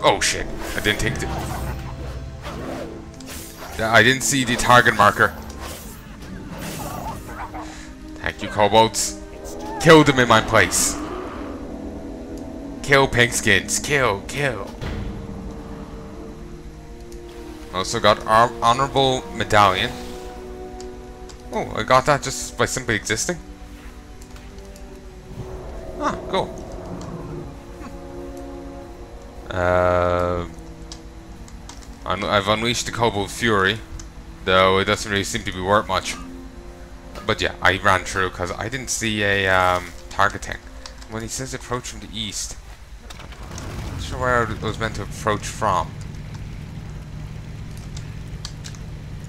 Oh shit! I didn't think I didn't see the target marker. Thank you, kobolds. Kill them in my place. Kill pinkskins. Kill, kill. Also got honorable medallion. Oh, I got that just by simply existing. Ah, cool. I've unleashed the Kobold Fury, though it doesn't really seem to be worth much. But yeah, I ran through because I didn't see a target thing. When he says approach from the east, I'm not sure where I was meant to approach from.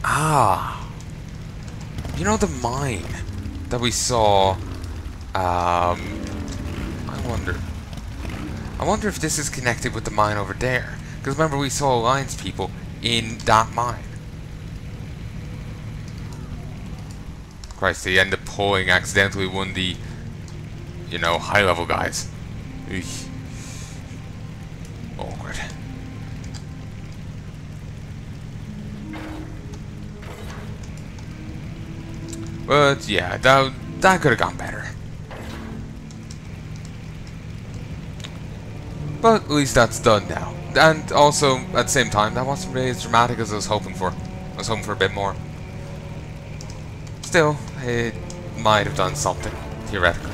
Ah, you know the mine that we saw. I wonder if this is connected with the mine over there. Because remember, we saw Alliance people in that mine. Christ, they end up pulling accidentally one of the, you know, high-level guys. Eesh. Awkward. But yeah, that could have gone better. But at least that's done now. And also, at the same time, that wasn't really as dramatic as I was hoping for. I was hoping for a bit more. Still, it might have done something, theoretically.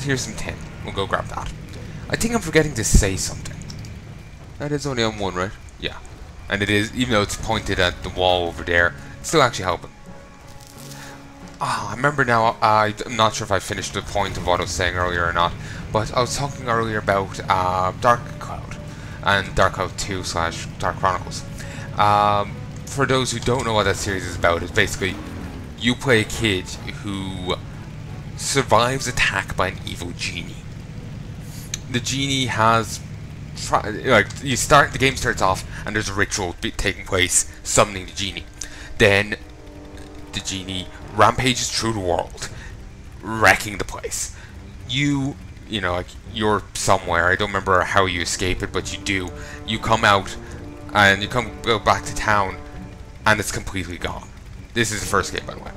Here's some tin. We'll go grab that. I think I'm forgetting to say something. That is only on one, right? Yeah. And it is, even though it's pointed at the wall over there, it's still actually helping. I remember now, I'm not sure if I finished the point of what I was saying earlier or not, but I was talking earlier about Dark Cloud and Dark Cloud 2 / Dark Chronicles. For those who don't know what that series is about, it's basically you play a kid who survives attack by an evil genie. The genie has, the game starts off and there's a ritual taking place, summoning the genie. Then the genie rampages through the world, wrecking the place. You know, like, you're somewhere. I don't remember how you escape it, but you do. You come out, and you go back to town, and it's completely gone. This is the first game, by the way.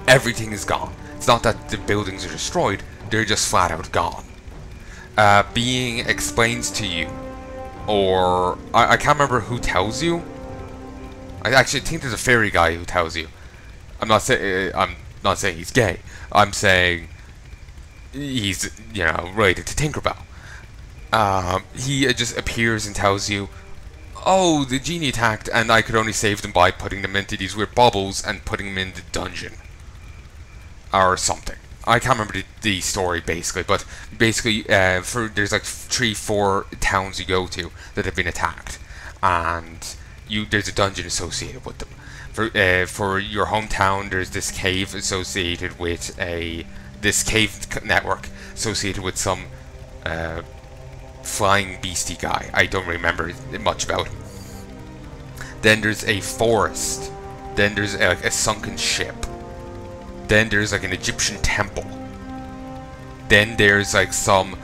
Everything is gone. It's not that the buildings are destroyed, they're just flat out gone. Being explains to you, or I can't remember who tells you. I actually think there's a fairy guy who tells you. I'm not saying he's gay. I'm saying he's, you know, related to Tinkerbell. He just appears and tells you, oh, the genie attacked and I could only save them by putting them into these weird bubbles and putting them in the dungeon. Or something. I can't remember the story basically, but basically there's like 3-4 towns you go to that have been attacked. And there's a dungeon associated with them. For your hometown, there's this cave associated with this cave network associated with some flying beastie guy. I don't remember much about him. Then there's a forest. Then there's a sunken ship. Then there's like an Egyptian temple. Then there's like some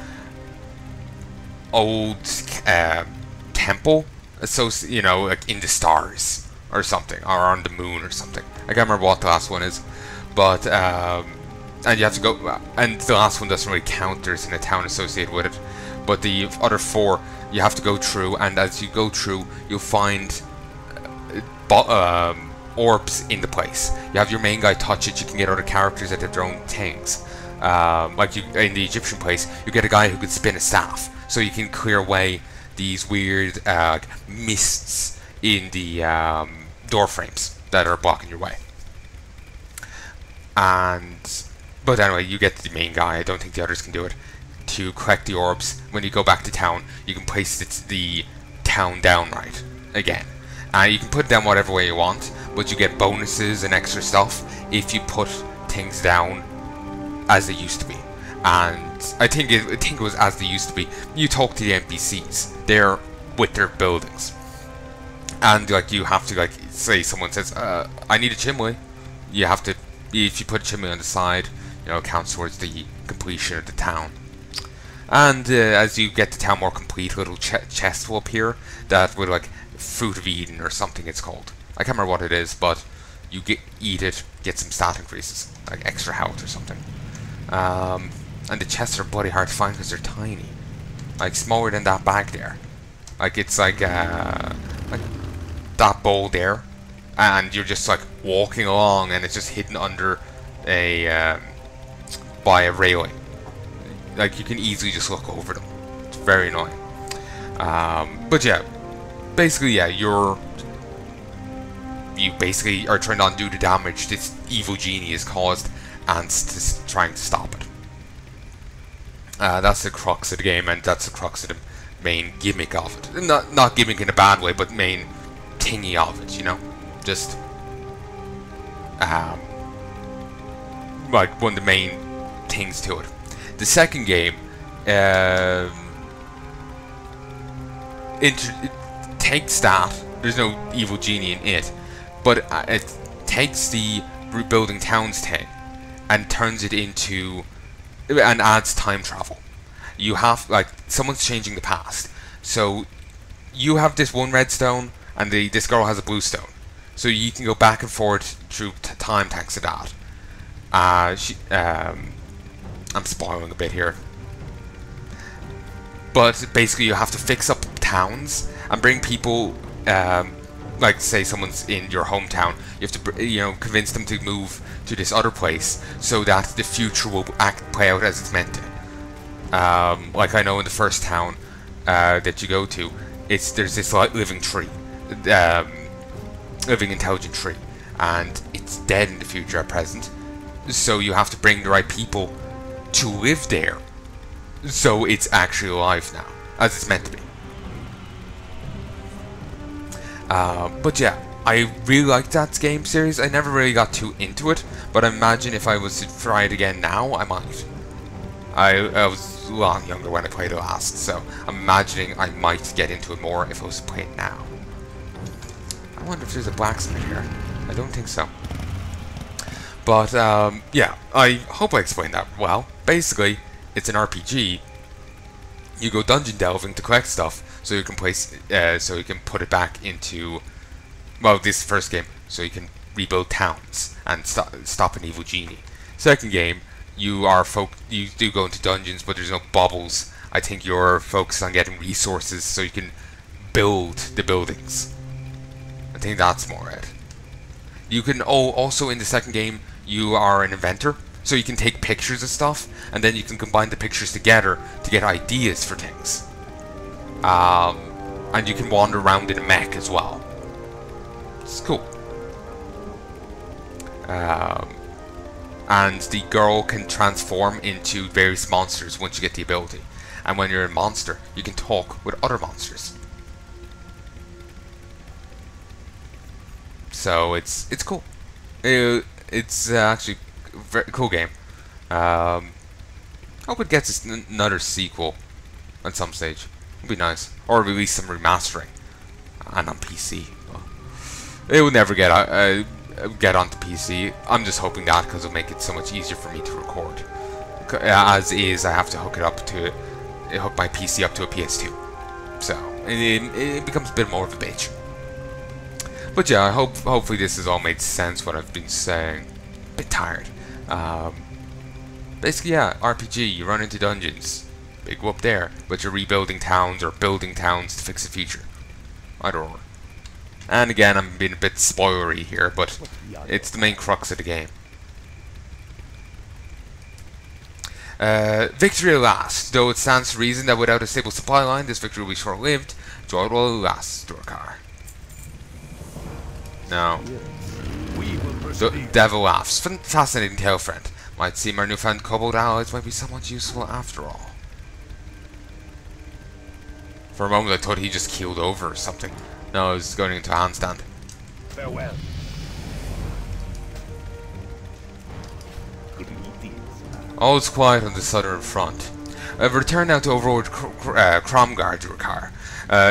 old temple, you know, like in the stars or something, or on the moon or something. I can't remember what the last one is, but and you have to go, and the last one doesn't really count. There's in a town associated with it, but the other 4 you have to go through, and as you go through, you'll find orbs in the place. You have your main guy touch it. You can get other characters that have their own things. Like in the Egyptian place, you get a guy who can spin a staff, so you can clear away these weird mists in the door frames that are blocking your way. But anyway, you get the main guy. I don't think the others can do it. To collect the orbs, when you go back to town, you can place the town down right again. You can put it down whatever way you want, but you get bonuses and extra stuff if you put things down as they used to be. And I think it was as they used to be. You talk to the NPCs. They're with their buildings. And like you have to, like, say someone says, I need a chimney. You have to, if you put a chimney on the side, you know, it counts towards the completion of the town. And as you get the town more complete, a little chest will appear that with like Fruit of Eden or something it's called. I can't remember what it is, but you eat it, get some stat increases, like extra health or something. And the chests are bloody hard to find because they're tiny, like smaller than that bag there. Like it's like that bowl there, and you're just like walking along, and it's just hidden under a by a railing. Like you can easily just look over them. It's very annoying. But yeah, basically, yeah, you basically are trying to undo the damage this evil genie has caused, and trying to stop it. That's the crux of the game, and that's the crux of the main gimmick of it. Not gimmick in a bad way, but main thingy of it, you know? Just like one of the main things to it. The second game it takes that, there's no evil genie in it, but it takes the rebuilding towns thing and turns it into, and adds time travel. You have, like, someone's changing the past, so you have this one red stone and this girl has a blue stone, so you can go back and forth through time thanks to that. I'm spoiling a bit here, but basically you have to fix up towns and bring people, like say someone's in your hometown, you have to, you know, convince them to move to this other place so that the future will play out as it's meant to. Like I know in the first town that you go to, there's this living tree, living intelligent tree, and it's dead in the future at present, so you have to bring the right people to live there, so it's actually alive now, as it's meant to be. But yeah, I really liked that game series. I never really got too into it, but I imagine if I was to try it again now, I might. I was a lot younger when I played it last, so I'm imagining I might get into it more if I was to play it now. I wonder if there's a blacksmith here. I don't think so. But yeah, I hope I explained that well. Basically, it's an RPG. You go dungeon delving to collect stuff, so you can so you can put it back into, well, this first game, so you can rebuild towns and stop an evil genie. Second game, you do go into dungeons, but there's no bubbles. I think you're focused on getting resources so you can build the buildings. I think that's more it. You can also in the second game, you are an inventor, so you can take pictures of stuff, and then you can combine the pictures together to get ideas for things. And you can wander around in a mech as well. It's cool. And the girl can transform into various monsters once you get the ability. And when you're a monster, you can talk with other monsters. So it's cool. It's actually a very cool game. Hope it gets another sequel at some stage. It'd be nice, or release some remastering, and on PC. It will never get onto PC. I'm just hoping that because it'll make it so much easier for me to record. As is, I have to hook my PC up to a PS2, so it becomes a bit more of a bitch. But yeah, hopefully this has all made sense what I've been saying. A bit tired. Basically, yeah, RPG. You run into dungeons, big whoop there, but you're rebuilding towns or building towns to fix the future. Either or. And again, I'm being a bit spoilery here, but it's the main crux of the game. Victory at last. Though it stands to reason that without a stable supply line, this victory will be short-lived, joy will last, Durcar. No. The devil laughs. Fascinating tale, friend. Might seem our newfound kobold allies might be somewhat useful after all. For a moment I thought he just keeled over or something. No, I was going into a handstand. Farewell. All is quiet on the southern front. Return now to Overlord Cromgar, Durcar.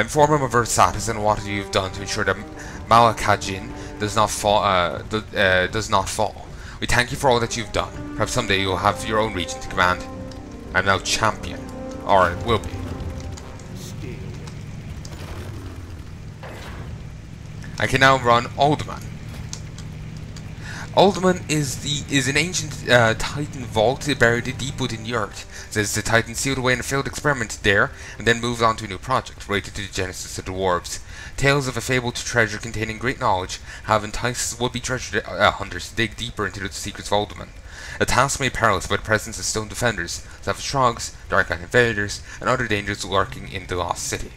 Inform him of our status and what you've done to ensure that Malakajin does not fall. We thank you for all that you've done. Perhaps someday you'll have your own region to command. I'm now champion. Or it will be. I can now run Alderman. Alderman is an ancient Titan vault buried deep within the earth. Says the Titan sealed away in a failed experiment there, and then moved on to a new project, related to the genesis of the dwarves. Tales of a fabled treasure containing great knowledge have enticed would-be treasure hunters to dig deeper into the secrets of Alderman. A task made perilous by the presence of stone defenders, savage trogs, dark invaders, and other dangers lurking in the lost city.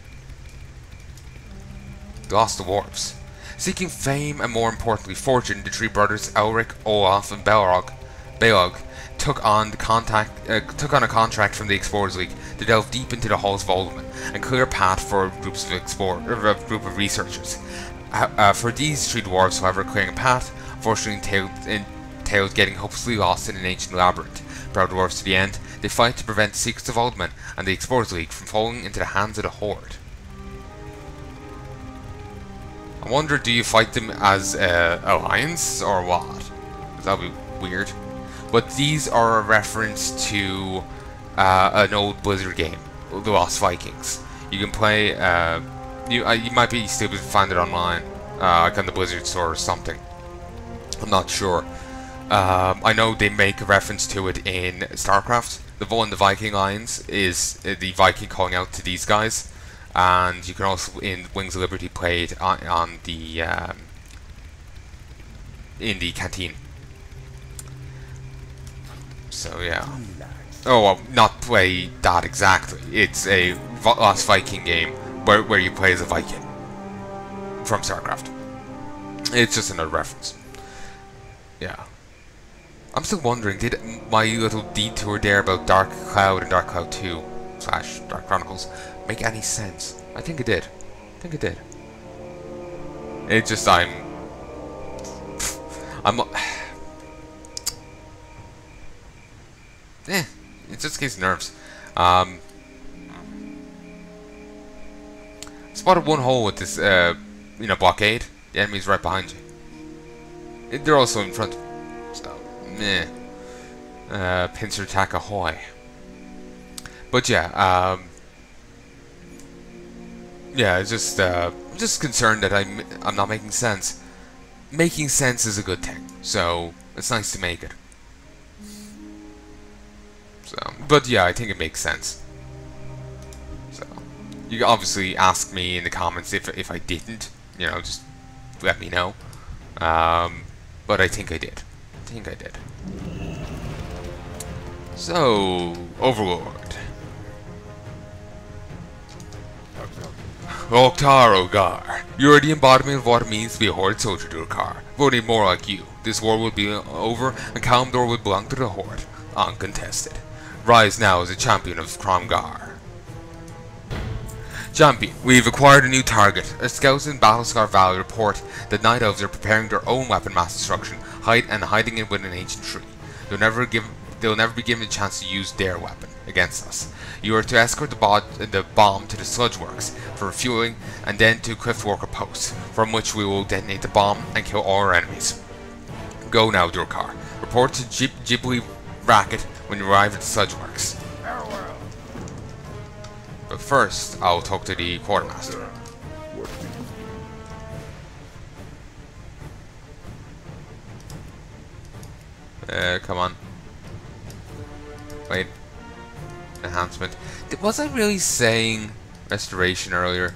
The lost dwarves. Seeking fame and, more importantly, fortune, the three brothers Elric, Olaf, and Balog took on a contract from the Explorers League to delve deep into the halls of Alderman and clear a path for group of researchers. For these three dwarves, however, clearing a path unfortunately entailed getting hopelessly lost in an ancient labyrinth. Proud dwarves to the end, they fight to prevent the secrets of Alderman and the Explorers League from falling into the hands of the Horde. I wonder, do you fight them as alliance or what? That'll be weird. But these are a reference to an old Blizzard game, The Lost Vikings. You can play. You might be stupid to find it online, like on the Blizzard store or something. I'm not sure. I know they make a reference to it in StarCraft. The one, the Viking lines, is the Viking calling out to these guys. And you can also, in Wings of Liberty, play it on the in the canteen. So yeah. Oh well, not play that exactly. It's a Lost Viking game where you play as a Viking from StarCraft. It's just another reference. Yeah. I'm still wondering, did my little detour there about Dark Cloud and Dark Cloud 2 / Dark Chronicles make any sense? I think it did. I think it did. It just, I'm it's just a case of nerves. Spotted one hole with this, blockade. The enemy's right behind you. They're also in front of you. So, meh. Pincer attack ahoy. But yeah, yeah, it's just, I'm just concerned that I'm not making sense. Making sense is a good thing, so it's nice to make it. So, but yeah, I think it makes sense. So, you can obviously ask me in the comments if I didn't, just let me know. But I think I did. I think I did. So, Overlord. Oktar, you are the embodiment of what it means to be a Horde soldier, Durcar. Voting more like you. This war will be over, and Kalimdor will belong to the Horde, uncontested. Rise now as a champion of Kromgar. Champion, we've acquired a new target. Our scouts in Battlescar Valley report that Night Elves are preparing their own weapon mass destruction, hiding it within an ancient tree. They'll never be given a chance to use their weapon against us. You are to escort the bomb to the sludge works for refueling, and then to Cliffwalker Post, from which we will detonate the bomb and kill all our enemies. Go now, Durcar. Report to Ghibli Racket when you arrive at the sludge works. But first, I'll talk to the quartermaster. Come on. Wait. Enhancement. Was I really saying restoration earlier?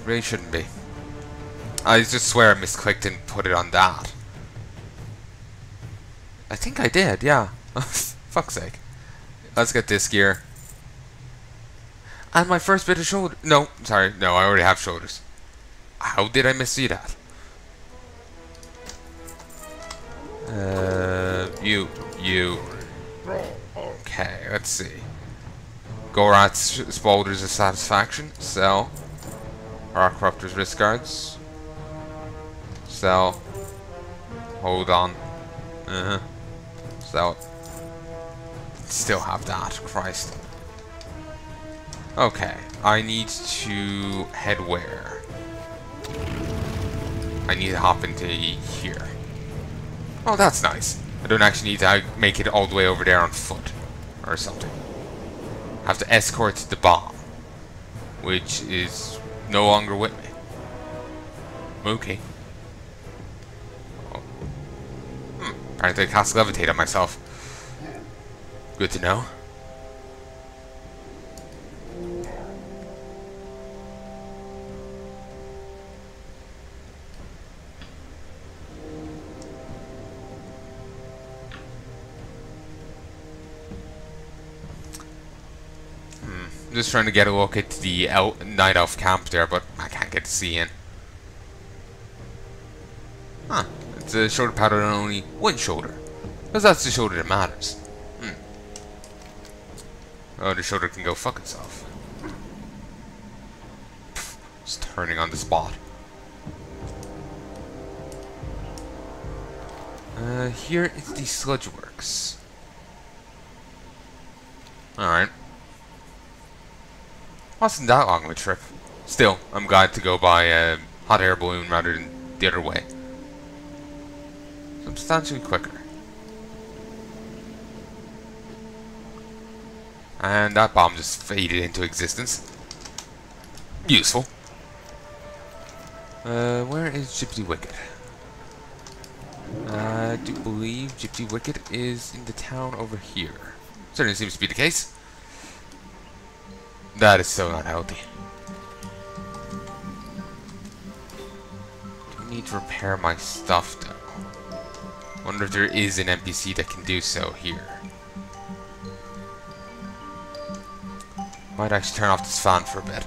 Really shouldn't be. I just swear I misclicked and put it on that. I think I did, yeah. Fuck's sake. Let's get this gear. And my first bit of shoulder. No, sorry. No, I already have shoulders. How did I missee that? You. Okay, let's see. Gorat's Spaulders of Satisfaction. Sell. Rockcrofter's Wrist Guards. Sell. Hold on. Sell. Still have that. Christ. Okay, I need to head where? I need to hop into here. Oh, that's nice. I don't actually need to make it all the way over there on foot. or something. Have to escort the bomb, which is no longer with me. Okay. Oh. Apparently I cast levitate on myself. Good to know. I'm just trying to get a look at the night elf camp there, but I can't get to see in. Huh. It's a shoulder pattern on only one shoulder. Because that's the shoulder that matters. Oh, the shoulder can go fuck itself. Just turning on the spot. Here is the sludge works. Alright. Wasn't that long of a trip. Still, I'm glad to go by a hot air balloon rather than the other way. Substantially quicker. And that bomb just faded into existence. Useful. Where is Gypsy Wicket? I do believe Gypsy Wicket is in the town over here. Certainly seems to be the case. That is so not healthy. Do need to repair my stuff though. Wonder if there is an NPC that can do so here. Might actually turn off this fan for a bit.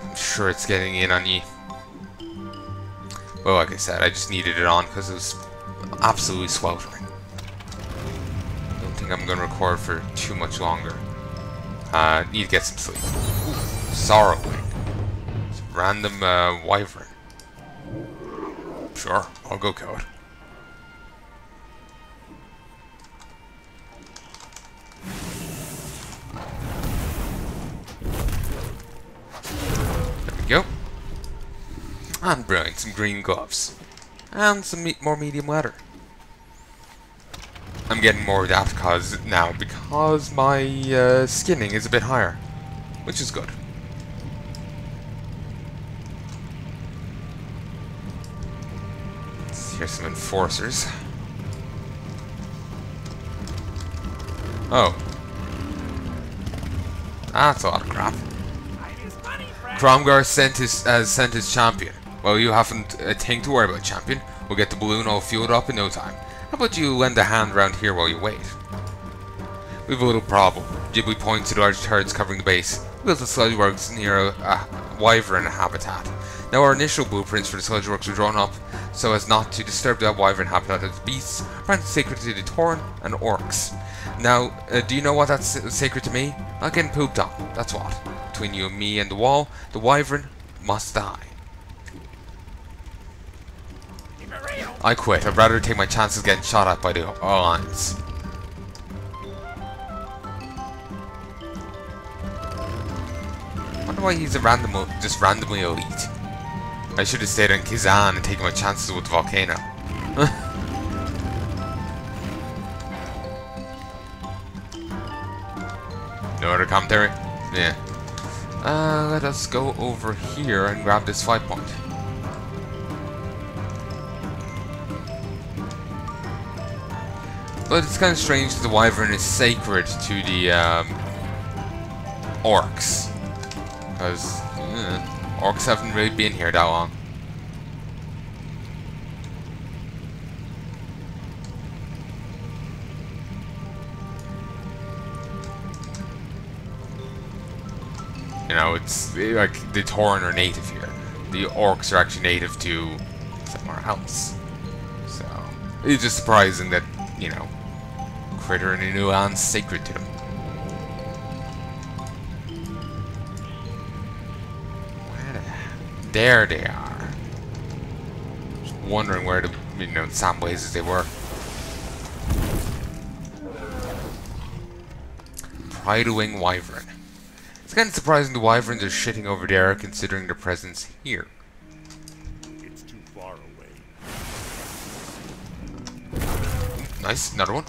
I'm sure it's getting in on you. Well, like I said, I just needed it on because it was absolutely sweltering. Don't think I'm going to record for too much longer. Need to get some sleep. Ooh, Sorrowing. Some random wyvern. Sure, I'll go kill it. There we go. And brilliant, some green gloves. And some more medium leather. I'm getting more of that because my skinning is a bit higher, which is good. Here's some enforcers. Oh. That's a lot of crap. Cromgar sent his champion. Well, you haven't a thing to worry about, champion. We'll get the balloon all fueled up in no time. How about you lend a hand around here while you wait? We've a little problem. Ghibli points to the large turrets covering the base. We built the sludge works near a wyvern habitat. Now our initial blueprints for the sludge works were drawn up so as not to disturb that wyvern habitat as beasts, apparently sacred to the Tauren and orcs. Now, do you know what that's sacred to me? Not getting pooped on, that's what. Between you and me and the wall, the wyvern must die. I quit. I'd rather take my chances getting shot at by the Alliance. I wonder why he's a just randomly elite. I should have stayed on Kazan and taken my chances with the volcano. No other commentary? Yeah. Let us go over here and grab this fight point. But it's kind of strange that the wyvern is sacred to the orcs. Because orcs haven't really been here that long. You know, it's like the Tauren are native here. The orcs are actually native to somewhere else. So, it's just surprising that, you know, critter in a new land's sacred to them. There they are. Just wondering where the, you know, some places they were. Pride-wing wyvern. It's kind of surprising the wyverns are shitting over there considering their presence here. It's too far away. Nice, another one.